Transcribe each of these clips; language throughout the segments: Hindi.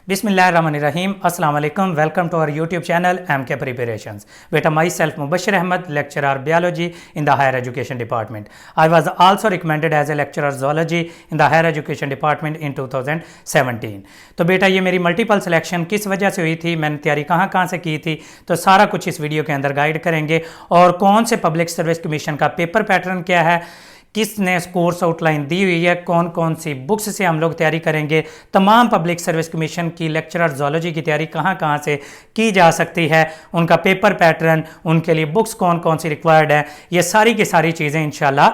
बिस्मिल्लाहिर्रहमानिर्रहीम अस्सलाम वालेकुम welcome to our YouTube channel MK preparations. बेटा myself Mubashar Ahmad lecturer biology in the higher education department. I was also recommended as a lecturer zoology in the higher education department in 2017. तो बेटा ये मेरी मल्टीपल सिलेक्शन किस वजह से हुई थी, मैंने तैयारी कहाँ कहाँ से की थी, तो सारा कुछ इस वीडियो के अंदर गाइड करेंगे। और कौन से पब्लिक सर्विस कमीशन का पेपर पैटर्न क्या है, किसने कोर्स आउटलाइन दी हुई है, कौन कौन सी बुक्स से हम लोग तैयारी करेंगे, तमाम पब्लिक सर्विस कमीशन की लेक्चरर जोलॉजी की तैयारी कहाँ कहाँ से की जा सकती है, उनका पेपर पैटर्न, उनके लिए बुक्स कौन कौन सी रिक्वायर्ड है, ये सारी की सारी चीज़ें इंशाल्लाह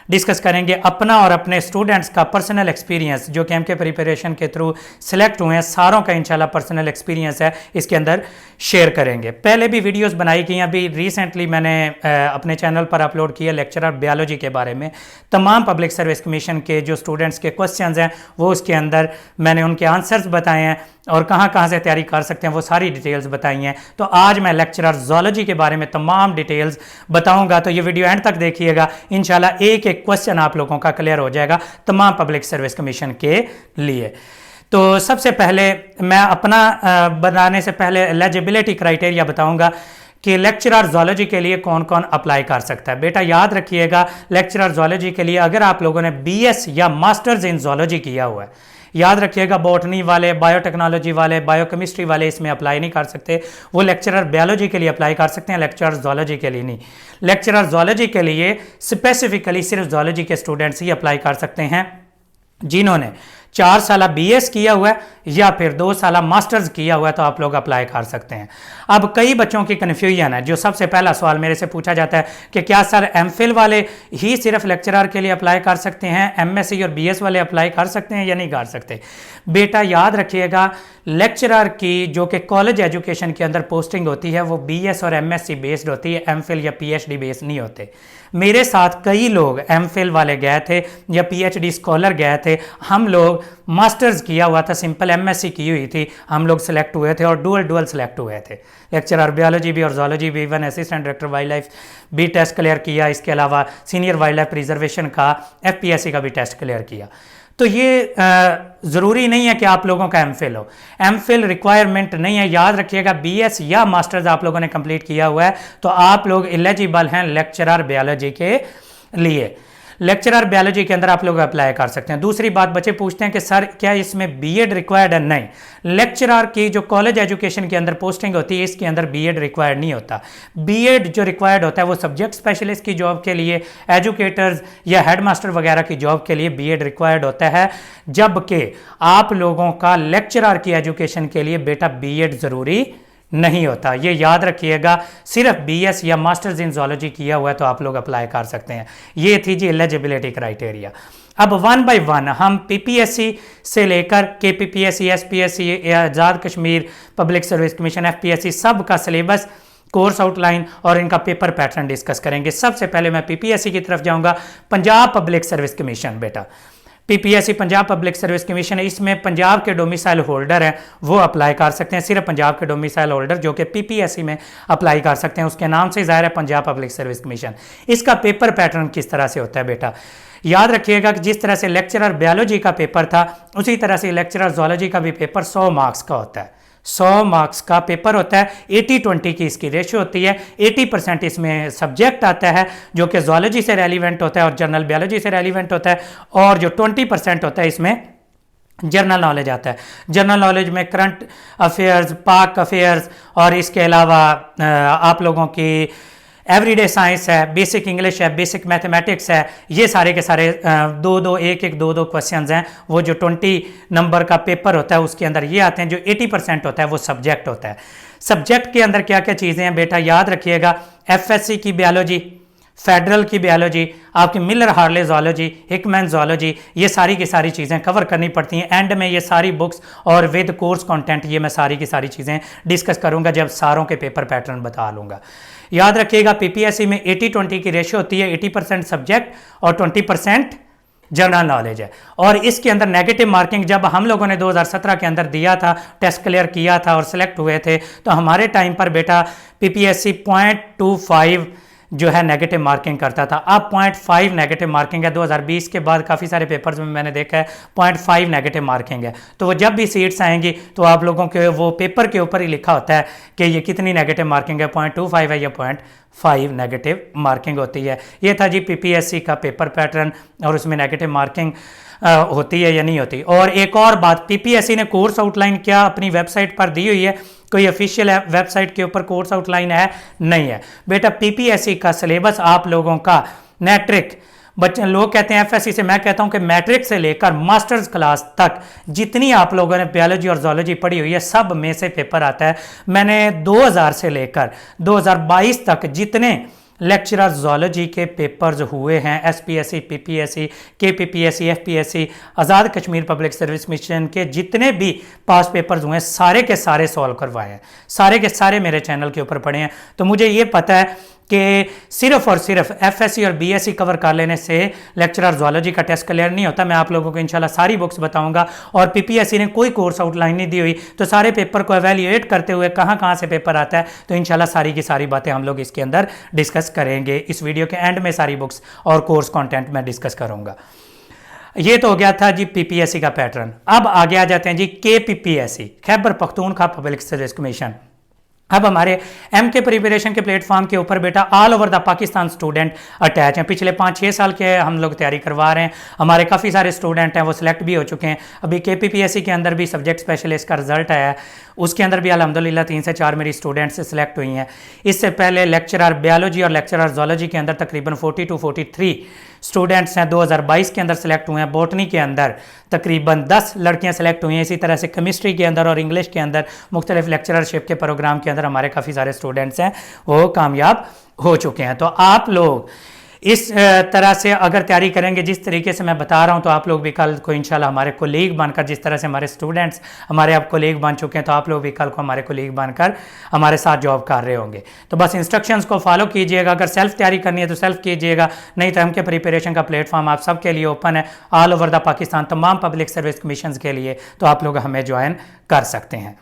डिस्कस करेंगे। अपना और अपने स्टूडेंट्स का पर्सनल एक्सपीरियंस जो कि MK प्रिपरेशन के थ्रू सिलेक्ट हुए हैं, सारों का इंशाल्लाह पर्सनल एक्सपीरियंस है, इसके अंदर शेयर करेंगे। पहले भी वीडियोस बनाई गई, अभी रिसेंटली मैंने अपने चैनल पर अपलोड किया लेक्चरर बायोलॉजी के बारे में। तमाम पब्लिक सर्विस कमीशन के जो स्टूडेंट्स के क्वेश्चंस हैं वो उसके अंदर मैंने उनके आंसर्स बताए हैं और कहाँ कहाँ से तैयारी कर सकते हैं वो सारी डिटेल्स बताई हैं। तो आज मैं लेक्चरर जोलॉजी के बारे में तमाम डिटेल्स बताऊंगा, तो ये वीडियो एंड तक देखिएगा। इंशाल्लाह एक एक क्वेश्चन आप लोगों का क्लियर हो जाएगा तमाम पब्लिक सर्विस कमीशन के लिए। तो सबसे पहले मैं अपना बनाने से पहले एलिजिबिलिटी क्राइटेरिया बताऊंगा कि लेक्चरर जोलॉजी के लिए कौन कौन अप्लाई कर सकता है। बेटा याद रखिएगा, लेक्चरर जोलॉजी के लिए अगर आप लोगों ने BS या मास्टर्स इन जोलॉजी किया हुआ है, याद रखिएगा बॉटनी वाले, बायोटेक्नोलॉजी वाले, बायोकेमिस्ट्री वाले इसमें अप्लाई नहीं कर सकते। वो लेक्चरर बायोलॉजी के लिए अप्लाई कर सकते हैं, लेक्चरर जोलॉजी के लिए नहीं। लेक्चरर जोलॉजी के लिए स्पेसिफिकली सिर्फ जोलॉजी के स्टूडेंट्स ही अप्लाई कर सकते हैं जिन्होंने 4 साल BS किया हुआ है या फिर 2 साल मास्टर्स किया हुआ है, तो आप लोग अप्लाई कर सकते हैं। अब कई बच्चों की कन्फ्यूजन है, जो सबसे पहला सवाल मेरे से पूछा जाता है कि क्या सर MPhil वाले ही सिर्फ लेक्चरर के लिए अप्लाई कर सकते हैं, MSc और BS वाले अप्लाई कर सकते हैं या नहीं कर सकते। बेटा याद रखिएगा, लेक्चरर की जो कि कॉलेज एजुकेशन के अंदर पोस्टिंग होती है वो BS और MSc बेस्ड होती है, MPhil या PhD बेस्ड नहीं होते। मेरे साथ कई लोग MPhil वाले गए थे या PhD स्कॉलर गए थे, हम लोग मास्टर्स किया हुआ था, सिंपल MSc की हुई थी, हम लोग सिलेक्ट हुए थे और डुअल सिलेक्ट हुए थे। लेक्चरर बायोलॉजी भी और जोलॉजी भी, even assistant director wild life भी टेस्ट क्लियर किया, इसके अलावा सीनियर वाइल्ड लाइफ प्रिजर्वेशन का FPSC का भी टेस्ट क्लियर किया। तो ये ज़रूरी नहीं है कि आप लोगों का MPhil हो, MPhil रिक्वायरमेंट नहीं है। याद रखिएगा BS या मास्टर्स आप लोगों ने कंप्लीट किया हुआ है तो आप लोग एलिजिबल हैं लेक्चरर बायोलॉजी के लिए। लेक्चरर बायोलॉजी के अंदर आप लोग अप्लाई कर सकते हैं। दूसरी बात, बच्चे पूछते हैं कि सर क्या इसमें B.Ed रिक्वायर्ड है? नहीं, लेक्चरर की जो कॉलेज एजुकेशन के अंदर पोस्टिंग होती है इसके अंदर B.Ed रिक्वायर्ड नहीं होता। B.Ed जो रिक्वायर्ड होता है वो सब्जेक्ट स्पेशलिस्ट की जॉब के लिए, एजुकेटर्स या हेडमास्टर वगैरह की जॉब के लिए B.Ed रिक्वायर्ड होता है, जबकि आप लोगों का लेक्चरर की एजुकेशन के लिए बेटा B.Ed ज़रूरी नहीं होता। ये याद रखिएगा, सिर्फ BS या मास्टर्स इन जोलॉजी किया हुआ है तो आप लोग अप्लाई कर सकते हैं। ये थी जी एलिजिबिलिटी क्राइटेरिया। अब 1 बाय 1 हम PPSC से लेकर KPPSC, SPSC, Azad Kashmir public service commission, FPSC सब का सिलेबस, कोर्स आउटलाइन और इनका पेपर पैटर्न डिस्कस करेंगे। सबसे पहले मैं PPSC की तरफ जाऊंगा। पंजाब पब्लिक सर्विस कमीशन, बेटा PPSC Punjab public service commission है, इसमें पंजाब के डोमिसाइल होल्डर हैं वो अप्लाई कर सकते हैं। सिर्फ पंजाब के डोमिसाइल होल्डर जो कि PPSC में अप्लाई कर सकते हैं, उसके नाम से ज़ाहिर है पंजाब पब्लिक सर्विस कमीशन। इसका पेपर पैटर्न किस तरह से होता है बेटा, याद रखिएगा कि जिस तरह से लेक्चरर बायोलॉजी का पेपर था उसी तरह से लेक्चरर जोलॉजी का भी पेपर 100 मार्क्स का होता है। 100 मार्क्स का पेपर होता है, 80-20 की इसकी रेशियो होती है। 80% इसमें सब्जेक्ट आता है जो कि जोलॉजी से रेलिवेंट होता है और जनरल बायोलॉजी से रेलिवेंट होता है, और जो 20% होता है इसमें जनरल नॉलेज आता है। जनरल नॉलेज में करंट अफेयर्स, पाक अफेयर्स और इसके अलावा आप लोगों की एवरीडे साइंस है, बेसिक इंग्लिश है, बेसिक मैथमेटिक्स है, ये सारे के सारे 2-2, 1-1, 2-2 क्वेश्चंस हैं। वो जो 20 नंबर का पेपर होता है उसके अंदर ये आते हैं। जो 80% होता है वो सब्जेक्ट होता है। सब्जेक्ट के अंदर क्या क्या चीज़ें हैं बेटा, याद रखिएगा, FSC की बायोलॉजी, फेडरल की बायोलॉजी, आपकी Miller Harley zoology, Hickman zoology, ये सारी की सारी चीज़ें कवर करनी पड़ती हैं। एंड में ये सारी बुक्स और विद कोर्स कंटेंट ये मैं सारी की सारी चीज़ें डिस्कस करूंगा जब सारों के पेपर पैटर्न बता लूँगा। याद रखिएगा PPSC में 80-20 की रेशियो होती है, 80% सब्जेक्ट और 20% जनरल नॉलेज है। और इसके अंदर नेगेटिव मार्किंग जब हम लोगों ने 2017 के अंदर दिया था, टेस्ट क्लियर किया था और सिलेक्ट हुए थे, तो हमारे टाइम पर बेटा PPSC 0.25 जो है नेगेटिव मार्किंग करता था। अब 0.5 नेगेटिव मार्किंग है। 2020 के बाद काफ़ी सारे पेपर्स में मैंने देखा है 0.5 नेगेटिव मार्किंग है। तो वो जब भी सीट्स आएंगी तो आप लोगों के वो पेपर के ऊपर ही लिखा होता है कि ये कितनी नेगेटिव मार्किंग है, 0.25 है या 0.5 नेगेटिव मार्किंग होती है। ये था जी पीपीएससी का पेपर पैटर्न और उसमें नेगेटिव मार्किंग होती है या नहीं होती। और एक और बात, पीपीएससी ने कोर्स आउटलाइन क्या अपनी वेबसाइट पर दी हुई है? कोई ऑफिशियल वेबसाइट के ऊपर कोर्स आउटलाइन है? नहीं है बेटा। पीपीएससी का सिलेबस आप लोगों का मैट्रिक, बच्चे लोग कहते हैं एफएससी से, मैं कहता हूं कि मैट्रिक से लेकर मास्टर्स क्लास तक जितनी आप लोगों ने बायोलॉजी और जूलॉजी पढ़ी हुई है सब में से पेपर आता है। मैंने 2000 से लेकर 2022 तक जितने लेक्चरर जूलॉजी के पेपर्स हुए हैं, एसपीएससी, पीपीएससी, केपीपीएससी, एफपीएससी, आज़ाद कश्मीर पब्लिक सर्विस मिशन के जितने भी पास पेपर्स हुए हैं सारे के सारे सॉल्व करवाए हैं, सारे के सारे मेरे चैनल के ऊपर पढ़े हैं। तो मुझे ये पता है कि सिर्फ और सिर्फ एफएससी और बीएससी कवर कर लेने से लेक्चरर जूलॉजी का टेस्ट क्लियर नहीं होता। मैं आप लोगों को इंशाल्लाह सारी बुक्स बताऊंगा। और पीपीएससी ने कोई कोर्स आउटलाइन नहीं दी हुई, तो सारे पेपर को एवेल्युएट करते हुए कहाँ कहाँ से पेपर आता है तो इंशाल्लाह सारी की सारी बातें हम लोग इसके अंदर डिस्कस करेंगे। इस वीडियो के एंड में सारी बुक्स और कोर्स कॉन्टेंट मैं डिस्कस करूँगा। ये तो हो गया था जी पीपीएससी का पैटर्न। अब आगे आ जाते हैं जी KPPSC, Khyber Pakhtunkhwa public service commission. अब हमारे एमके प्रिपरेशन के प्लेटफॉर्म के ऊपर बेटा all over the Pakistan student attach हैं। पिछले 5-6 साल के हम लोग तैयारी करवा रहे हैं। हमारे काफ़ी सारे स्टूडेंट हैं वो सिलेक्ट भी हो चुके हैं। अभी केपीपीएससी के अंदर भी सब्जेक्ट स्पेशलिस्ट का रिजल्ट आया है, उसके अंदर भी अल्हम्दुलिल्लाह 3 से 4 मेरी स्टूडेंट्स से सिलेक्ट हुई हैं। इससे पहले लेक्चरर बायोलॉजी और लेक्चरर जूलॉजी के अंदर तकरीबन 40 to 43 स्टूडेंट्स हैं 2022 के अंदर सेलेक्ट हुए हैं। बॉटनी के अंदर तकरीबन 10 लड़कियां सेलेक्ट हुई हैं। इसी तरह से केमिस्ट्री के अंदर और इंग्लिश के अंदर मुख्तलिफ लेक्चररशिप के प्रोग्राम के अंदर हमारे काफ़ी सारे स्टूडेंट्स हैं वो कामयाब हो चुके हैं। तो आप लोग इस तरह से अगर तैयारी करेंगे जिस तरीके से मैं बता रहा हूं तो आप लोग भी कल को इंशाल्लाह हमारे कोलीग बनकर, जिस तरह से हमारे स्टूडेंट्स हमारे अब कोलीग बन चुके हैं, तो आप लोग भी कल को हमारे कोलीग बनकर हमारे साथ जॉब कर रहे होंगे। तो बस इंस्ट्रक्शंस को फॉलो कीजिएगा। अगर सेल्फ तैयारी करनी है तो सेल्फ कीजिएगा, नहीं तो एमके प्रिपरेशन का प्लेटफॉर्म आप सबके लिए ओपन है ऑल ओवर द पाकिस्तान, तमाम पब्लिक सर्विस कमीशन के लिए, तो आप लोग हमें ज्वाइन कर सकते हैं।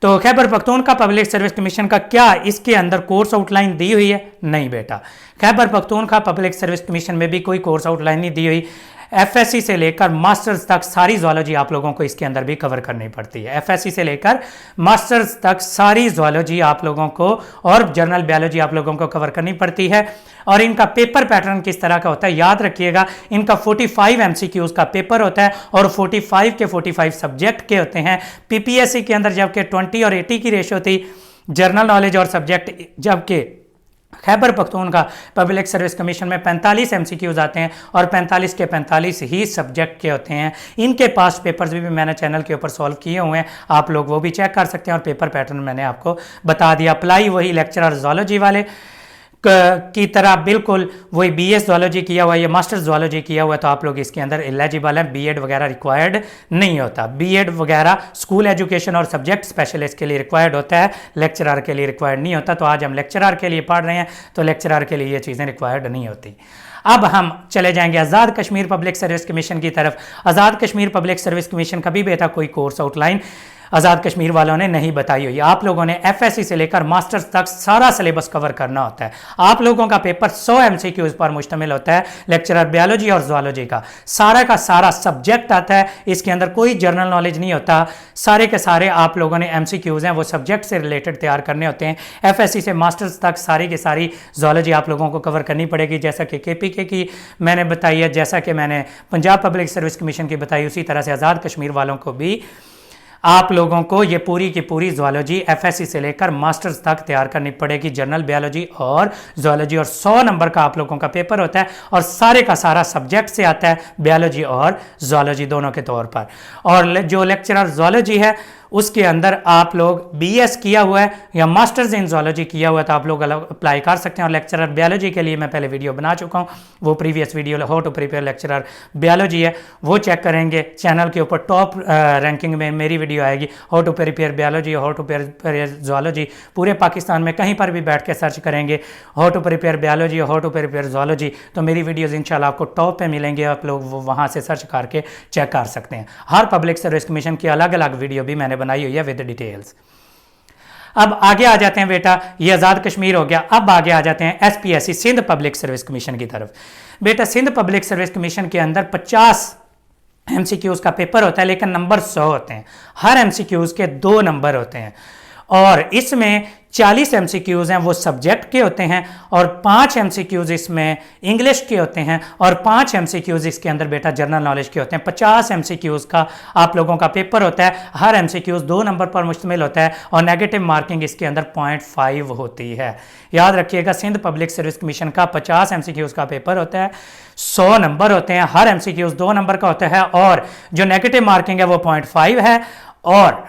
तो Khyber Pakhtunkhwa public service commission का क्या इसके अंदर कोर्स आउटलाइन दी हुई है? नहीं बेटा, Khyber Pakhtunkhwa public service commission में भी कोई कोर्स आउटलाइन नहीं दी हुई। एफएससी से लेकर मास्टर्स तक सारी जूलॉजी आप लोगों को इसके अंदर भी कवर करनी पड़ती है। एफएससी से लेकर मास्टर्स तक सारी जूलॉजी आप लोगों को और जनरल बायोलॉजी आप लोगों को कवर करनी पड़ती है। और इनका पेपर पैटर्न किस तरह का होता है याद रखिएगा, इनका 45 एमसीक्यूज का पेपर होता है और 45 के 45 सब्जेक्ट के होते हैं। पीपीएससी के अंदर जबकि 20 और 80 की रेशो थी जनरल नॉलेज और सब्जेक्ट, जबकि Khyber Pakhtunkhwa public service commission में 45 एमसीक्यूज आते हैं और 45 के 45 ही सब्जेक्ट के होते हैं। इनके पास पेपर्स भी मैंने चैनल के ऊपर सॉल्व किए हुए हैं, आप लोग वो भी चेक कर सकते हैं। और पेपर पैटर्न मैंने आपको बता दिया। अप्लाई वही लेक्चरर जूलॉजी वाले की तरह बिल्कुल वही बीएस जूलॉजी किया हुआ है या मास्टर्स जूलॉजी किया हुआ है, तो आप लोग इसके अंदर एलिजिबल हैं। बीएड वगैरह रिक्वायर्ड नहीं होता। बीएड वगैरह स्कूल एजुकेशन और सब्जेक्ट स्पेशलिस्ट के लिए रिक्वायर्ड होता है, लेक्चरर के लिए रिक्वायर्ड नहीं होता। तो आज हम लेक्चरर के लिए पढ़ रहे हैं तो लेक्चरर के लिए ये चीज़ें रिक्वायर्ड नहीं होती। अब हम चले जाएंगे आज़ाद कश्मीर पब्लिक सर्विस कमीशन की तरफ। आज़ाद कश्मीर पब्लिक सर्विस कमीशन का भी बेटा कोई कोर्स आउटलाइन आज़ाद कश्मीर वालों ने नहीं बताई हुई। आप लोगों ने एफएससी से लेकर मास्टर्स तक सारा सिलेबस कवर करना होता है। आप लोगों का पेपर 100 एमसीक्यूज पर मुश्तमिल होता है। लेक्चरर बायोलॉजी और जूलॉजी का सारा सब्जेक्ट आता है, इसके अंदर कोई जनरल नॉलेज नहीं होता। सारे के सारे आप लोगों ने एमसीक्यूज हैं वो सब्जेक्ट से रिलेटेड तैयार करने होते हैं। एफएससी से मास्टर्स तक सारी की सारी जूलॉजी आप लोगों को कवर करनी पड़ेगी, जैसा कि केपीके की मैंने बताई है, जैसा कि मैंने पंजाब पब्लिक सर्विस कमीशन की बताई, उसी तरह से आज़ाद कश्मीर वालों को भी आप लोगों को ये पूरी की पूरी जूलॉजी एफएससी से लेकर मास्टर्स तक तैयार करनी पड़ेगी, जनरल बायोलॉजी और जूलॉजी। और 100 नंबर का आप लोगों का पेपर होता है और सारे का सारा सब्जेक्ट से आता है, बायोलॉजी और जूलॉजी दोनों के तौर पर। और जो लेक्चरर जूलॉजी है उसके अंदर आप लोग बीएस किया हुआ है या मास्टर्स इन जूलॉजी किया हुआ है तो आप लोग अप्लाई कर सकते हैं। और लेक्चरर बायोलॉजी के लिए मैं पहले वीडियो बना चुका हूं, वो previous video how to prepare lecturer biology है, वो चेक करेंगे। चैनल के ऊपर टॉप रैंकिंग में मेरी वीडियो आएगी how to prepare biology, how to prepare zoology. पूरे पाकिस्तान में कहीं पर भी बैठ के सर्च करेंगे how to prepare biology, how to prepare zoology, तो मेरी वीडियोज़ इंशाल्लाह आपको टॉप पे मिलेंगे। आप लोग वो वहाँ से सर्च करके चेक कर सकते हैं। हर पब्लिक सर्विस कमीशन की अलग अलग वीडियो भी मैंने बनाई हुई है विद डिटेल्स। अब आगे आ जाते हैं बेटा, ये आज़ाद कश्मीर हो गया। अब आगे आ जाते हैं SPSC Sindh Public service Commission की तरफ। बेटा सिंध पब्लिक सर्विस कमीशन के अंदर 50 MCQs का पेपर होता है, लेकिन नंबर 100 होते हैं। हर MCQs के 2 नंबर होते हैं और इसमें 40 MCQs हैं वो सब्जेक्ट के होते हैं और 5 MCQs इसमें इंग्लिश के होते हैं और 5 MCQs इसके अंदर बेटा जनरल नॉलेज के होते हैं। 50 MCQs का आप लोगों का पेपर होता है। हर MCQs 2 नंबर पर मुश्तमिल होता है और नेगेटिव मार्किंग इसके अंदर 0.5 होती है। याद रखिएगा, सिंध पब्लिक सर्विस कमीशन का 50 MCQs का पेपर होता है, 100 नंबर होते हैं, हर MCQs 2 नंबर का होता है और जो नेगेटिव मार्किंग है वो 0.5 है। और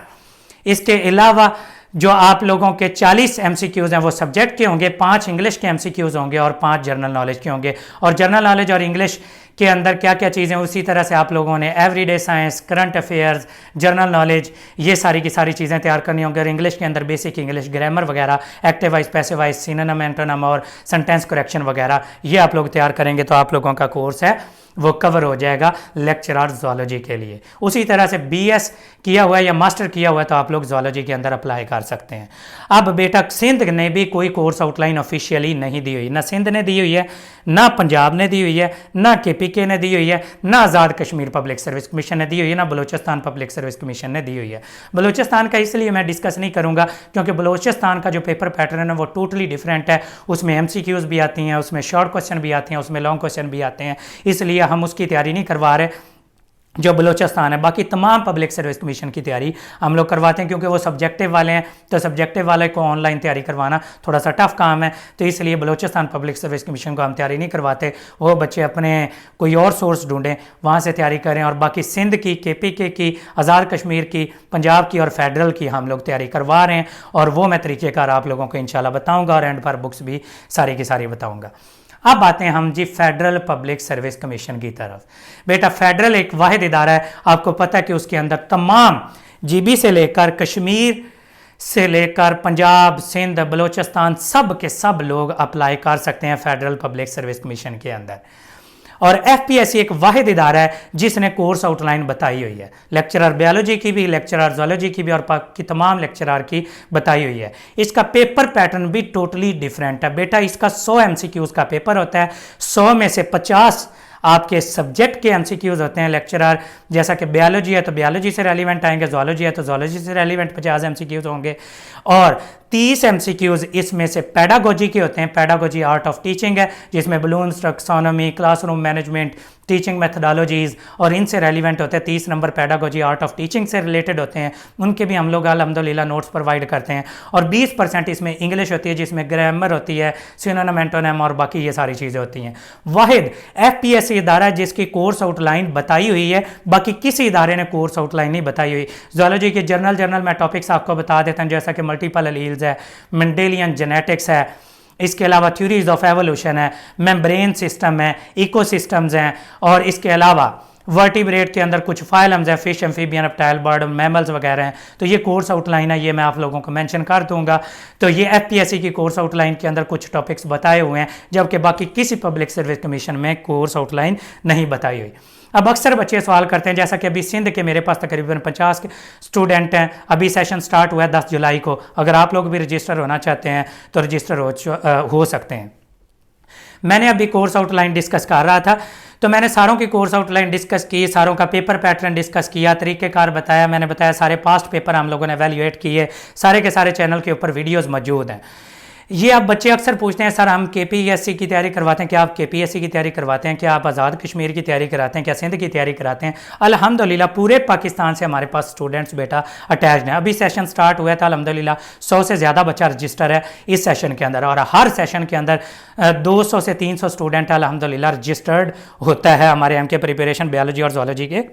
इसके अलावा जो आप लोगों के 40 MCQs हैं वो सब्जेक्ट के होंगे, 5 इंग्लिश के MCQs होंगे और 5 जनरल नॉलेज के होंगे। और जनरल नॉलेज और इंग्लिश के अंदर क्या क्या चीज़ें, उसी तरह से आप लोगों ने everyday science, current affairs, general knowledge, ये सारी की सारी चीज़ें तैयार करनी होंगी। और इंग्लिश के अंदर बेसिक इंग्लिश, ग्रामर वगैरह, active voice, passive wise, synonym, antonym और सेंटेंस करेक्शन वगैरह, ये आप लोग तैयार करेंगे तो आप लोगों का कोर्स है वो कवर हो जाएगा लेक्चरर ज़ूलॉजी के लिए। उसी तरह से BS किया हुआ है या मास्टर किया हुआ है तो आप लोग ज़ूलॉजी के अंदर अप्लाई कर सकते हैं। अब बेटा सिंध ने भी कोई कोर्स आउटलाइन ऑफिशियली नहीं दी हुई, ना सिंध ने दी हुई है, ना पंजाब ने दी हुई है, ना KPK ने दी हुई है, ना आज़ाद कश्मीर पब्लिक सर्विस कमीशन ने दी हुई है, ना बलूचिस्तान पब्लिक सर्विस कमीशन ने दी हुई है। बलूचिस्तान का इसलिए मैं डिस्कस नहीं करूँगा क्योंकि बलूचिस्तान का जो पेपर पैटर्न है वो टोटली डिफरेंट है। उसमें MCQs भी आती हैं, उसमें शॉर्ट क्वेश्चन भी आते हैं, उसमें लॉन्ग क्वेश्चन भी आते हैं, इसलिए हम उसकी तैयारी नहीं करवा रहे जो बलूचिस्तान है। बाकी तमाम पब्लिक सर्विस कमीशन की तैयारी हम लोग करवाते हैं क्योंकि वो सब्जेक्टिव वाले हैं, तो सब्जेक्टिव वाले को ऑनलाइन तैयारी करवाना थोड़ा सा टफ काम है, तो इसलिए बलूचिस्तान पब्लिक सर्विस कमीशन को हम तैयारी नहीं करवाते। वो बच्चे अपने कोई और सोर्स ढूंढें, वहाँ से तैयारी करें। और बाकी सिंध की, KPK की, आज़ाद कश्मीर की, पंजाब की और फेडरल की हम लोग तैयारी करवा रहे हैं और वो मैं तरीक़ेकार आप लोगों को इंशाल्लाह बताऊँगा और एंड पर बुक्स भी सारी की सारी बताऊँगा। अब आते हैं हम जी फेडरल पब्लिक सर्विस कमीशन की तरफ। बेटा फेडरल एक वाहिद इदारा है, आपको पता है कि उसके अंदर तमाम GB से लेकर कश्मीर से लेकर पंजाब, सिंध, बलूचिस्तान, सब के सब लोग अप्लाई कर सकते हैं फेडरल पब्लिक सर्विस कमीशन के अंदर। और FPSC एक वाहिद इदारा है जिसने कोर्स आउटलाइन बताई हुई है, लेक्चरर बायोलॉजी की भी, लेक्चरर ज़ूलॉजी की भी और की तमाम लेक्चरर की बताई हुई है। इसका पेपर पैटर्न भी टोटली डिफरेंट है। बेटा इसका 100 MCQs का पेपर होता है, 100 में से 50 आपके सब्जेक्ट के MCQs होते हैं लेक्चरर। जैसा कि बायोलॉजी है तो बायोलॉजी से रेलिवेंट आएंगे, ज़ूलॉजी है तो ज़ूलॉजी से रेलिवेंट 50 MCQs होंगे और 30 MCQs इसमें से पैडागोजी के होते हैं। पैडागोजी आर्ट ऑफ टीचिंग है जिसमें balloons, taxonomy, classroom management, teaching methodologies और इनसे रेलिवेंट होते हैं। 30 number pedagogy art of teaching से रिलेटेड होते हैं, उनके भी हम लोग अल्हम्दुलिल्लाह नोट्स प्रोवाइड करते हैं। और 20% इसमें इंग्लिश होती है जिसमें ग्रामर होती है, सिनोनिम, एंटोनिम और बाकी ये सारी चीज़ें होती हैं। वाहिद FPSC इदारा है जिसकी कोर्स आउटलाइन बताई हुई है, बाकी किसी इदारे ने कोर्स आउटलाइन नहीं बताई हुई। ज़ूलॉजी के जनरल मैं टॉपिक्स आपको बता देता हूँ, जैसा कि मल्टीपल एलील्स है, मेंडेलियन जेनेटिक्स है, इसके अलावा थ्योरीज ऑफ एवोल्यूशन है, मेम्ब्रेन सिस्टम है, इकोसिस्टम्स हैं और इसके अलावा वर्टिब्रेट के अंदर कुछ फाइलम्स हैं, fish, amphibian, reptile, bird, mammals वगैरह हैं। तो ये कोर्स आउटलाइन है, ये मैं आप लोगों को मेंशन कर दूंगा। तो ये FPSC की कोर्स आउटलाइन के अंदर कुछ टॉपिक्स बताए हुए हैं, जबकि बाकी किसी पब्लिक सर्विस कमीशन में कोर्स आउटलाइन नहीं बताई हुई। अब अक्सर बच्चे सवाल करते हैं, जैसा कि अभी सिंध के मेरे पास तकरीबन 50 स्टूडेंट हैं, अभी सेशन स्टार्ट हुआ है 10 जुलाई को। अगर आप लोग भी रजिस्टर होना चाहते हैं तो रजिस्टर हो सकते हैं। मैंने अभी कोर्स आउटलाइन डिस्कस कर रहा था, तो मैंने सारों की कोर्स आउटलाइन डिस्कस की, सारों का पेपर पैटर्न डिस्कस किया, तरीक़ेकार बताया, मैंने बताया सारे पास्ट पेपर हम लोगों ने एवेल्यूएट किए, सारे के सारे चैनल के ऊपर वीडियोज़ मौजूद हैं। ये अब बच्चे अक्सर पूछते हैं, सर हम KPSC की तैयारी करवाते हैं, क्या आप KPSC की तैयारी करवाते हैं, क्या आप आज़ाद कश्मीर की तैयारी कराते हैं, क्या सिंध की तैयारी कराते हैं? अल्हम्दुलिल्लाह पूरे पाकिस्तान से हमारे पास स्टूडेंट्स बेटा अटैच्ड हैं। अभी सेशन स्टार्ट हुआ था, अल्हम्दुलिल्लाह 100 से ज़्यादा बच्चा रजिस्टर है इस सेशन के अंदर और हर सेशन के अंदर 200 से 300 स्टूडेंट अल्हम्दुलिल्लाह रजिस्टर्ड होता है हमारे MK प्रिपरेशन बायोलॉजी और ज़ूलॉजी के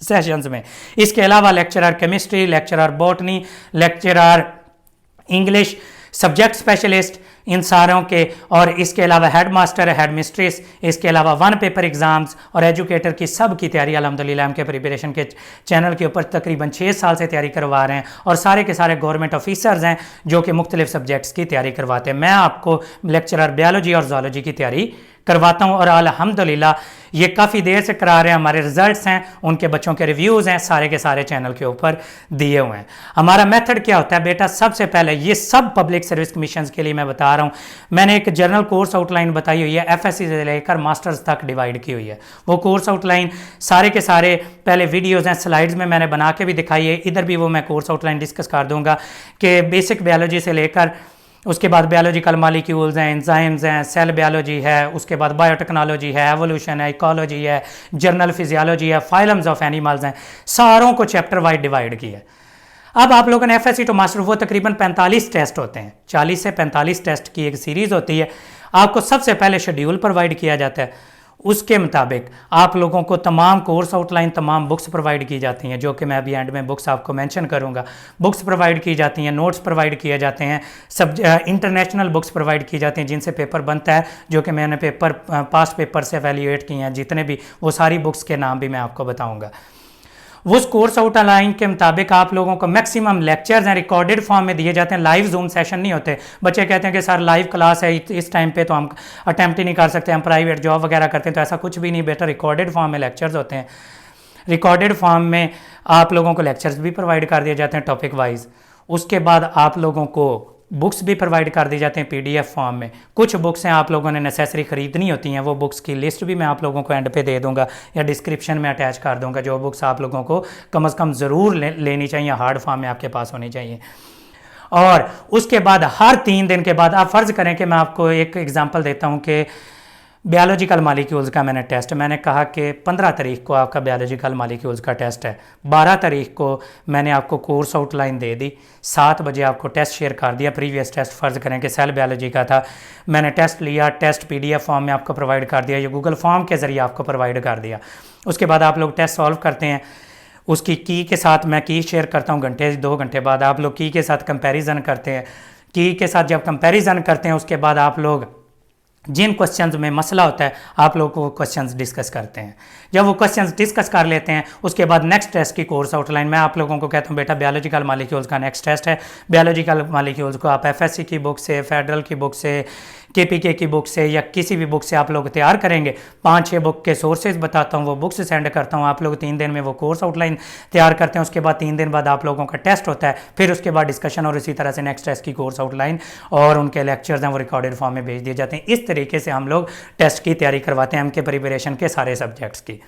सेशंस में। इसके अलावा lecturer chemistry, lecturer botany, lecturer English, subject specialist, इन सारों के, और इसके अलावा हेड मास्टर, हेड मिस्ट्रेस, इसके अलावा वन पेपर एग्ज़ाम्स और एजुकेटर की सब की तैयारी अल्हम्दुलिल्लाह एमके प्रिपरेशन के चैनल के ऊपर तकरीबन 6 साल से तैयारी करवा रहे हैं, और सारे के सारे गवर्नमेंट ऑफिसर्स हैं जो कि मुख्तलिफ सब्जेक्ट्स की तैयारी करवाते हैं। मैं आपको लेक्चरर बायोलॉजी और ज़ूलॉजी की तैयारी करवाता हूं, और अल्हम्दुलिल्लाह ये काफ़ी देर से करा रहे हैं। हमारे रिजल्ट्स हैं, उनके बच्चों के रिव्यूज़ हैं, सारे के सारे चैनल के ऊपर दिए हुए हैं। हमारा मेथड क्या होता है बेटा, सबसे पहले ये सब पब्लिक सर्विस कमीशन के लिए मैं बता रहा हूँ। मैंने एक जनरल कोर्स आउटलाइन बताई हुई है, FSC से लेकर मास्टर्स तक डिवाइड की हुई है। वो कोर्स आउटलाइन सारे के सारे पहले वीडियोज़ हैं, स्लाइड्स में मैंने बना के भी दिखाई है, इधर भी वो मैं कोर्स आउटलाइन डिस्कस कर दूंगा कि बेसिक बायोलॉजी से लेकर उसके बाद बायोलॉजिकल मॉलिक्यूल्स हैं, एंजाइम्स हैं, सेल बायोलॉजी है, उसके बाद बायोटेक्नोलॉजी है, एवोल्यूशन है, इकोलॉजी है, जर्नल फिजियोलॉजी है, फाइलम्स ऑफ एनिमल्स हैं, सारों को चैप्टर वाइज डिवाइड किया है। अब आप लोगों ने FSC टू मास्टर, वो तकरीबन 45 टेस्ट होते हैं, 40 से 45 टेस्ट की एक सीरीज़ होती है। आपको सबसे पहले शेड्यूल प्रोवाइड किया जाता है, उसके मुताबिक आप लोगों को तमाम कोर्स आउटलाइन, तमाम बुक्स प्रोवाइड की जाती हैं, जो कि मैं अभी एंड में बुक्स आपको मेंशन करूंगा। बुक्स प्रोवाइड की जाती हैं, नोट्स प्रोवाइड किए जाते हैं, सब इंटरनेशनल बुक्स प्रोवाइड की जाती हैं जिनसे पेपर बनता है, जो कि मैंने पेपर पास्ट पेपर से एवेल्यूएट किए हैं जितने भी, वो सारी बुक्स के नाम भी मैं आपको बताऊँगा। उस कोर्स आउटलाइन के मुताबिक आप लोगों को मैक्सिमम लेक्चर्स हैं रिकॉर्डेड फॉर्म में दिए जाते हैं, लाइव जूम सेशन नहीं होते। बच्चे कहते हैं कि सर लाइव क्लास है, इस टाइम पे तो हम अटैम्प्ट ही नहीं कर सकते, हम प्राइवेट जॉब वगैरह करते हैं, तो ऐसा कुछ भी नहीं बेटा, रिकॉर्डेड फॉर्म में लेक्चर्स होते हैं। रिकॉर्डेड फॉर्म में आप लोगों को लेक्चर्स भी प्रोवाइड कर दिए जाते हैं टॉपिक वाइज। उसके बाद आप लोगों को बुक्स भी प्रोवाइड कर दी जाते हैं PDF फॉर्म में। कुछ बुक्स हैं आप लोगों ने नेसेसरी ख़रीदनी होती हैं, वो बुक्स की लिस्ट भी मैं आप लोगों को एंड पे दे दूंगा या डिस्क्रिप्शन में अटैच कर दूंगा, जो बुक्स आप लोगों को कम से कम ज़रूर लेनी चाहिए, हार्ड फॉर्म में आपके पास होनी चाहिए। और उसके बाद हर 3 दिन के बाद, आप फ़र्ज़ करें कि मैं आपको एक एग्जाम्पल देता हूँ कि बायोलॉजिकल मालिक्यूल्स का मैंने टेस्ट, मैंने कहा कि 15 तारीख को आपका बायोलॉजिकल मालिक्यूल्स का टेस्ट है, 12 तारीख को मैंने आपको कोर्स आउटलाइन दे दी, 7 बजे आपको टेस्ट शेयर कर दिया। प्रीवियस टेस्ट फ़र्ज़ करें कि सेल बायोलॉजी का था, मैंने टेस्ट लिया, टेस्ट PDF फॉर्म में आपको प्रोवाइड कर दिया या गूगल फॉर्म के ज़रिए आपको प्रोवाइड कर दिया। उसके बाद आप लोग टेस्ट सॉल्व करते हैं, उसकी की के साथ मैं की शेयर करता हूँ, 2 घंटे बाद आप लोग की के साथ कंपैरिजन करते हैं। की के साथ जब कंपैरिजन करते हैं, उसके बाद आप लोग जिन क्वेश्चंस में मसला होता है आप लोग वो क्वेश्चंस डिस्कस करते हैं। जब वो क्वेश्चंस डिस्कस कर लेते हैं, उसके बाद नेक्स्ट टेस्ट की कोर्स आउटलाइन मैं आप लोगों को कहता हूँ बेटा बायोलॉजिकल मॉलिक्यूल्स का नेक्स्ट टेस्ट है। बायोलॉजिकल मॉलिक्यूल्स को आप FSC की बुक से, फेडरल की बुक से, KPK की बुक से या किसी भी बुक से आप लोग तैयार करेंगे। 5-6 बुक के सोर्सेज बताता हूँ, वो बुक्स सेंड करता हूँ, आप लोग 3 दिन में वो कोर्स आउटलाइन तैयार करते हैं। उसके बाद 3 दिन बाद आप लोगों का टेस्ट होता है, फिर उसके बाद डिस्कशन और इसी तरह से नेक्स्ट टेस्ट की कोर्स आउटलाइन और उनके लेक्चर्स हैं वो रिकॉर्डेड फॉर्म में भेज दिए जाते हैं। इस तरीके से हम लोग टेस्ट की तैयारी करवाते हैं MK प्रिपरेशन के सारे सब्जेक्ट्स की।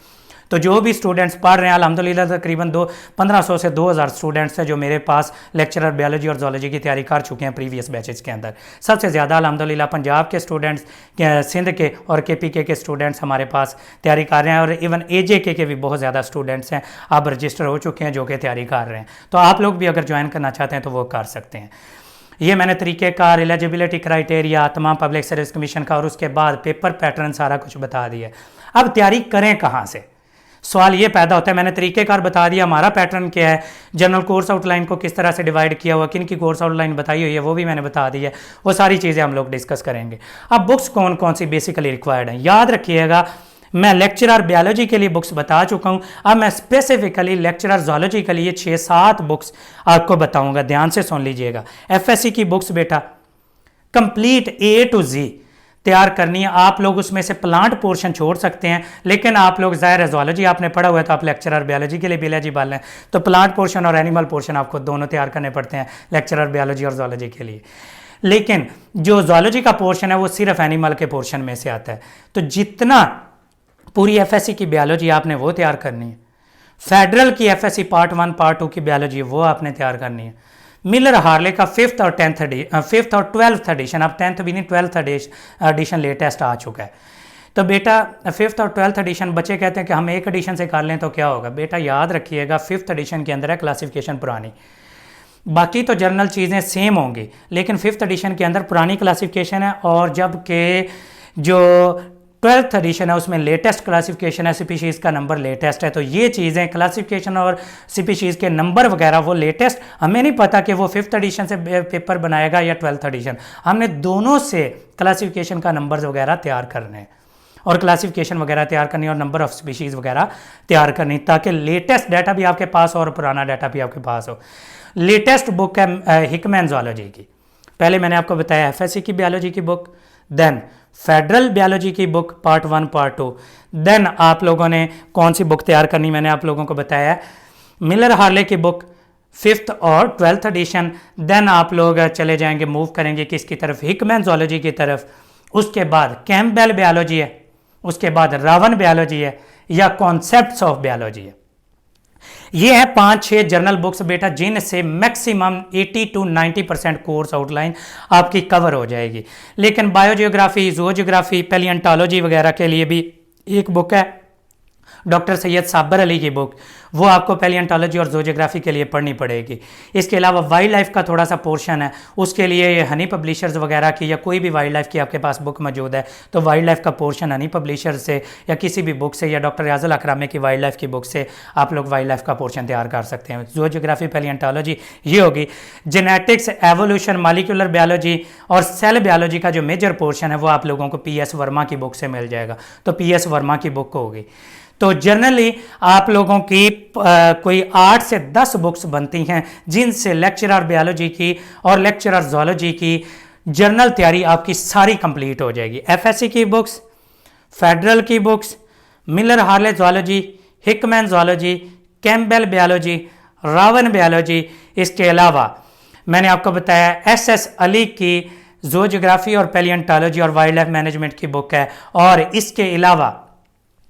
तो जो भी स्टूडेंट्स पढ़ रहे हैं अल्हम्दुलिल्लाह तकरीबन 1500 से 2000 स्टूडेंट्स हैं जो मेरे पास लेक्चरर बायोलॉजी और ज़ूलॉजी की तैयारी कर चुके हैं प्रीवियस बैचेस के अंदर। सबसे ज़्यादा अल्हम्दुलिल्लाह पंजाब के स्टूडेंट्स, सिंध के और KPK के स्टूडेंट्स हमारे पास तैयारी कर रहे हैं, और इवन AJK के भी बहुत ज़्यादा स्टूडेंट्स हैं अब रजिस्टर हो चुके हैं जो कि तैयारी कर रहे हैं। तो आप लोग भी अगर ज्वाइन करना चाहते हैं तो वो कर सकते हैं। ये मैंने तरीक़ेकार, एलिजिबिलिटी क्राइटेरिया, तमाम पब्लिक सर्विस कमीशन का और उसके बाद पेपर पैटर्न सारा कुछ बता दिया। अब तैयारी करें कहाँ से, सवाल ये पैदा होता है। मैंने तरीक़ेकार बता दिया, हमारा पैटर्न क्या है, जनरल कोर्स आउटलाइन को किस तरह से डिवाइड किया हुआ, किन की कोर्स आउटलाइन बताई हुई है वो भी मैंने बता दी है। वो सारी चीज़ें हम लोग डिस्कस करेंगे। अब बुक्स कौन कौन सी बेसिकली रिक्वायर्ड हैं, याद रखिएगा मैं लेक्चरर बायोलॉजी के लिए बुक्स बता चुका हूं। अब मैं स्पेसिफिकली लेक्चरर ज़ूलॉजी के लिए 6-7 बुक्स आपको बताऊंगा, ध्यान से सुन लीजिएगा। FSC की बुक्स बेटा कंप्लीट A to Z तैयार करनी है। आप लोग उसमें से प्लांट पोर्शन छोड़ सकते हैं, लेकिन आप लोग ज़ाहिर है ज़ूलॉजी आपने पढ़ा हुआ है तो आप लेक्चरर बायोलॉजी के लिए भी एलिजिबल हैं, तो प्लांट पोर्शन और एनिमल पोर्शन आपको दोनों तैयार करने पड़ते हैं लेक्चरर बायोलॉजी और ज़ूलॉजी के लिए। लेकिन जो ज़ूलॉजी का पोर्शन है वो सिर्फ एनिमल के पोर्शन में से आता है। तो जितना पूरी FSC की बायोलॉजी आपने वो तैयार करनी है, फेडरल की FSC पार्ट 1 पार्ट 2 की बायोलॉजी वो आपने तैयार करनी है। मिलर हार्ले का 5th और 12th एडिशन, अब 10th भी नहीं 12th एडिशन लेटेस्ट आ चुका है। तो बेटा 5th और 12th एडिशन, बच्चे कहते हैं कि हम एक एडिशन से कर लें तो क्या होगा। बेटा याद रखिएगा 5th एडिशन के अंदर है क्लासिफिकेशन पुरानी, बाकी तो जर्नल चीज़ें सेम होंगी, लेकिन 5th एडिशन के अंदर पुरानी क्लासिफिकेशन है। और जबकि जो 12th एडिशन है, उसमें लेटेस्ट क्लासिफिकेशन है, स्पीशीज़ का नंबर लेटेस्ट है। तो ये चीज़ें क्लासिफिकेशन और स्पीशीज़ के नंबर वगैरह वो लेटेस्ट, हमें नहीं पता कि वो 5th एडिशन से पेपर बनाएगा या 12th एडिशन, हमने दोनों से क्लासिफिकेशन का नंबर वगैरह तैयार करने हैं और क्लासिफिकेशन वगैरह तैयार करनी और नंबर ऑफ स्पीशीज़ वगैरह तैयार करनी, ताकि लेटेस्ट डाटा भी आपके पास हो और पुराना डाटा भी आपके पास हो। लेटेस्ट बुक है हिकमैन ज़ूलॉजी की। पहले मैंने आपको बताया एफएससी की बायोलॉजी की बुक, देन फेडरल बायोलॉजी की बुक पार्ट 1 पार्ट 2, देन आप लोगों ने कौन सी बुक तैयार करनी मैंने आप लोगों को बताया, मिलर हार्ले की बुक 5th और 12th एडिशन। देन आप लोग चले जाएंगे, मूव करेंगे किसकी तरफ, हिकमैन ज़ूलॉजी की तरफ। उसके बाद कैम्पबेल बायोलॉजी है, उसके बाद रावन बायोलॉजी है या कॉन्सेप्ट्स ऑफ बायोलॉजी है। ये है 5-6 जर्नल बुक्स बेटा, जिनसे मैक्सिमम 80 to 90% कोर्स आउटलाइन आपकी कवर हो जाएगी। लेकिन बायोजियोग्राफी, ज़ूओजियोग्राफी, पैलियंटोलॉजी वगैरह के लिए भी एक बुक है डॉक्टर सैयद साबर अली की बुक, वो आपको पैलियंटोलॉजी और ज़ूओजियोग्राफी के लिए पढ़नी पड़ेगी। इसके अलावा वाइल्ड लाइफ का थोड़ा सा पोर्शन है, उसके लिए हनी पब्लिशर्स वगैरह की या कोई भी वाइल्ड लाइफ की आपके पास बुक मौजूद है तो वाइल्ड लाइफ का पोर्शन हनी पब्लिशर से या किसी भी बुक से या डॉक्टर रियाजुल अकरामी की वाइल्ड लाइफ की बुक से आप लोग वाइल्ड लाइफ का पोर्शन तैयार कर सकते हैं। ज़ूओजियोग्राफी, पैलियंटोलॉजी ये होगी। जेनेटिक्स, एवोल्यूशन, मॉलिक्यूलर बायोलॉजी और सेल बायोलॉजी का जो मेजर पोर्शन है वो आप लोगों को PS वर्मा की बुक से मिल जाएगा, तो PS वर्मा की बुक होगी। तो जनरली आप लोगों की कोई 8 से 10 बुक्स बनती हैं जिनसे लेक्चरर बायोलॉजी की और लेक्चरर ज़ूलॉजी की जर्नल तैयारी आपकी सारी कंप्लीट हो जाएगी। एफएससी की बुक्स, फेडरल की books, Miller Harley zoology, Hickman zoology, Campbell biology, Ravan biology. इसके अलावा मैंने आपको बताया SS अली की ज़ूओजियोग्राफी और पैलियंटोलॉजी और वाइल्ड लाइफ मैनेजमेंट की बुक है। और इसके अलावा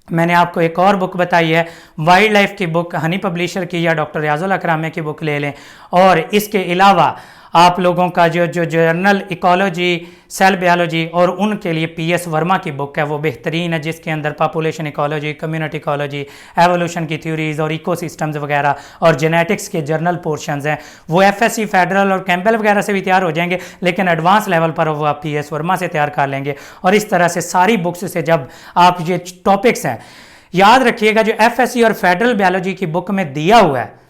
मैंने आपको एक और बुक बताई है वाइल्ड लाइफ की बुक, हनी पब्लिशर की या डॉक्टर रियाजुल अकरामी की बुक ले लें। और इसके अलावा आप लोगों का जो जर्नल इकोलॉजी, सेल बायोलॉजी और उनके लिए PS वर्मा की बुक है वो बेहतरीन है, जिसके अंदर population ecology, community ecology, evolution की थ्योरीज और इकोसिस्टम्स वगैरह और जेनेटिक्स के जर्नल पोर्शंस हैं वो FSC, फेडरल और कैम्पबेल वगैरह से भी तैयार हो जाएंगे, लेकिन एडवांस लेवल पर वो आप PS वर्मा से तैयार कर लेंगे। और इस तरह से सारी बुक्स से जब आप ये टॉपिक्स हैं, याद रखिएगा जो FSC और फेडरल बायोलॉजी की बुक में दिया हुआ है,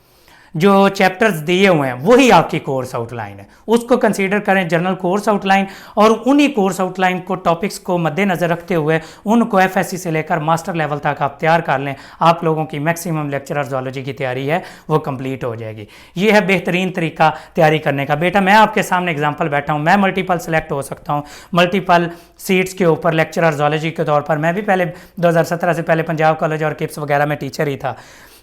जो चैप्टर्स दिए हुए हैं वही आपकी कोर्स आउटलाइन है, उसको कंसीडर करें जनरल कोर्स आउटलाइन। और उन्हीं कोर्स आउटलाइन को, टॉपिक्स को मद्देनज़र रखते हुए उनको FSC से लेकर मास्टर लेवल तक आप तैयार कर लें, आप लोगों की मैक्सिमम लेक्चरर ज़ूलॉजी की तैयारी है वो कंप्लीट हो जाएगी। ये है बेहतरीन तरीका तैयारी करने का। बेटा मैं आपके सामने एग्जाम्पल बैठा हूँ, मैं मल्टीपल सेलेक्ट हो सकता हूँ, मल्टीपल सीट्स के ऊपर लेक्चरर ज़ूलॉजी के तौर पर। मैं भी पहले 2017 से पहले पंजाब कॉलेज और किप्स वगैरह में टीचर ही था,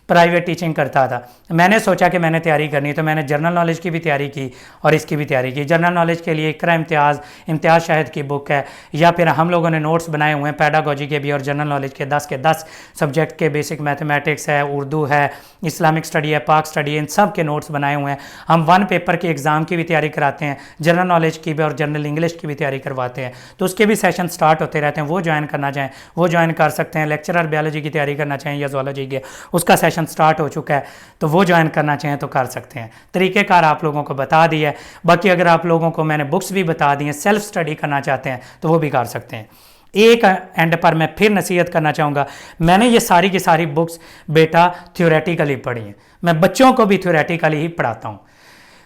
प्राइवेट टीचिंग करता था। मैंने सोचा कि मैंने तैयारी करनी, तो मैंने जनरल नॉलेज की भी तैयारी की और इसकी भी तैयारी की। जनरल नॉलेज के लिए इकरा इम्तियाज़ शाहिद की बुक है, या फिर हम लोगों ने नोट्स बनाए हुए हैं पैडागोजी के भी और जनरल नॉलेज के 10 सब्जेक्ट के, बेसिक मैथमेटिक्स है, उर्दू है, इस्लामिक स्टडी है, पाक स्टडी है, इन सब के नोट्स बनाए हुए हैं। हम 1 पेपर के एग्ज़ाम की भी तैयारी कराते हैं, जनरल नॉलेज की भी और जनरल इंग्लिश की भी तैयारी करवाते हैं, तो उसके भी सेशन स्टार्ट होते रहते हैं। वो ज्वाइन करना चाहें वो ज्वाइन कर सकते हैं। लेक्चरर बायोलॉजी की तैयारी करना चाहें या ज़ूलॉजी की, उसका सेशन स्टार्ट हो चुका है, तो वो ज्वाइन करना चाहें तो कर सकते हैं। तरीक़ेकार आप लोगों को बता दिया है। बाकी अगर आप लोगों को मैंने बुक्स भी बता दी हैं, सेल्फ स्टडी करना चाहते हैं तो वो भी कर सकते हैं। एक एंड पर मैं फिर नसीहत करना चाहूँगा, मैंने ये सारी की सारी बुक्स बेटा थ्योरेटिकली पढ़ी हैं, मैं बच्चों को भी थ्योरेटिकली ही पढ़ाता हूँ।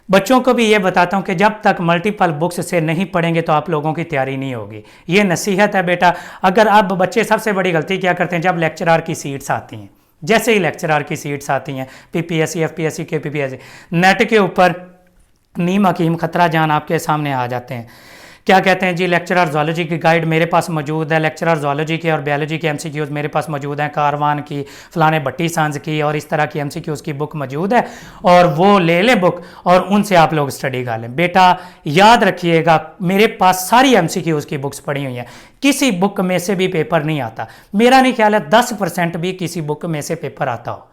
बच्चों को भी ये बताता हूँ कि जब तक मल्टीपल बुक्स से नहीं पढ़ेंगे तो आप लोगों की तैयारी नहीं होगी। ये नसीहत है बेटा। अगर आप बच्चे सबसे बड़ी गलती क्या करते हैं, जब लेक्चरर की सीट्स आती हैं, जैसे ही लेक्चरर की सीट्स आती हैं PPSC, FPSC, KPPSC, नेट के ऊपर नीम हकीम खतरा जान आपके सामने आ जाते हैं। क्या कहते हैं जी, लेक्चरर ज़ूलॉजी की गाइड मेरे पास मौजूद है, लेक्चरर ज़ूलॉजी के और बायोलॉजी के MCQs मेरे पास मौजूद हैं, कारवान की, फलाने भट्टी सांझ की और इस तरह की MCQs की बुक मौजूद है, और वो ले लें बुक और उनसे आप लोग स्टडी कर लें। बेटा याद रखिएगा, मेरे पास सारी MCQs की बुक्स पढ़ी हुई हैं, किसी बुक में से भी पेपर नहीं आता। मेरा नहीं ख्याल है 10% भी किसी बुक में से पेपर आता हो,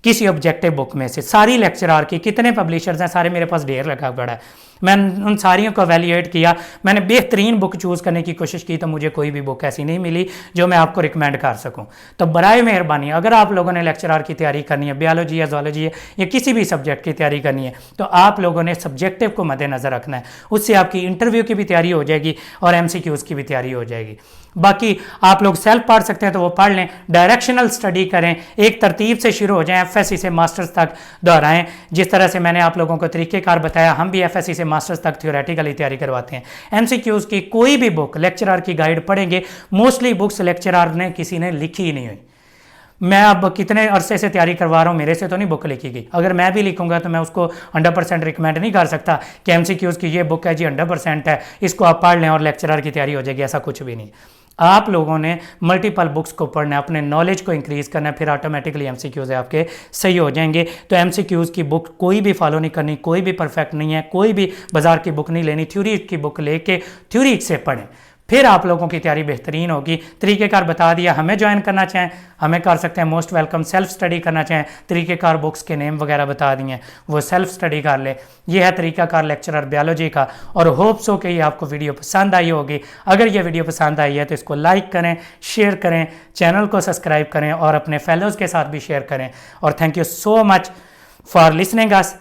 किसी ऑब्जेक्टिव बुक में से। सारी लेक्चरर की कितने पब्लिशर्स हैं, सारे मेरे पास ढेर लगा पड़ा है। मैंने उन सारियों को एवेल्यूएट किया, मैंने बेहतरीन बुक चूज़ करने की कोशिश की, तो मुझे कोई भी बुक ऐसी नहीं मिली जो मैं आपको रिकमेंड कर सकूं। तो बराए मेहरबानी अगर आप लोगों ने लेक्चरर की तैयारी करनी है, बायोलॉजी या ज़ूलॉजी है या किसी भी सब्जेक्ट की तैयारी करनी है, तो आप लोगों ने सब्जेक्टिव को मद्देनज़र रखना है। उससे आपकी इंटरव्यू की भी तैयारी हो जाएगी और MCQs की भी तैयारी हो जाएगी। बाकी आप लोग सेल्फ पढ़ सकते हैं तो वो पढ़ लें, डायरेक्शनल स्टडी करें, एक तरतीब से शुरू हो जाएं, एफएससी से मास्टर्स तक दोहराएं। जिस तरह से मैंने आप लोगों को तरीक़ेकार बताया, हम भी एफएससी से मास्टर्स तक थ्योरेटिकली तैयारी करवाते हैं। एमसीक्यूज की कोई भी बुक लेक्चरर की गाइड पढ़ेंगे, मोस्टली बुक्स लेक्चरर ने किसी ने लिखी ही नहीं हुई। मैं अब कितने अरसे से तैयारी करवा रहा हूँ, मेरे से तो नहीं बुक लिखी गई। अगर मैं भी लिखूंगा तो मैं उसको 100% रिकमेंड नहीं कर सकता कि एमसीक्यूज की ये बुक है जी 100% है, इसको आप पढ़ लें और लेक्चरर की तैयारी हो जाएगी, ऐसा कुछ भी नहीं। आप लोगों ने मल्टीपल बुक्स को पढ़ना है, अपने नॉलेज को इंक्रीज़ करना है, फिर ऑटोमेटिकली एमसीक्यूज आपके सही हो जाएंगे। तो एमसीक्यूज की बुक कोई भी फॉलो नहीं करनी, कोई भी परफेक्ट नहीं है, कोई भी बाजार की बुक नहीं लेनी, थ्योरी की बुक लेके थ्योरी से पढ़ें, फिर आप लोगों की तैयारी बेहतरीन होगी। तरीक़ेकार बता दिया, हमें ज्वाइन करना चाहें हमें कर सकते हैं, मोस्ट वेलकम। सेल्फ स्टडी करना चाहें, तरीक़ेकार बुक्स के नेम वगैरह बता दिए हैं, वो सेल्फ स्टडी कर ले। ये है तरीक़ाकार लेक्चरर बायोलॉजी का, और होप्स हो कि ये आपको वीडियो पसंद आई होगी। अगर ये वीडियो पसंद आई है तो इसको लाइक करें, शेयर करें, चैनल को सब्सक्राइब करें और अपने फेलोज़ के साथ भी शेयर करें। और thank you so much for listening us.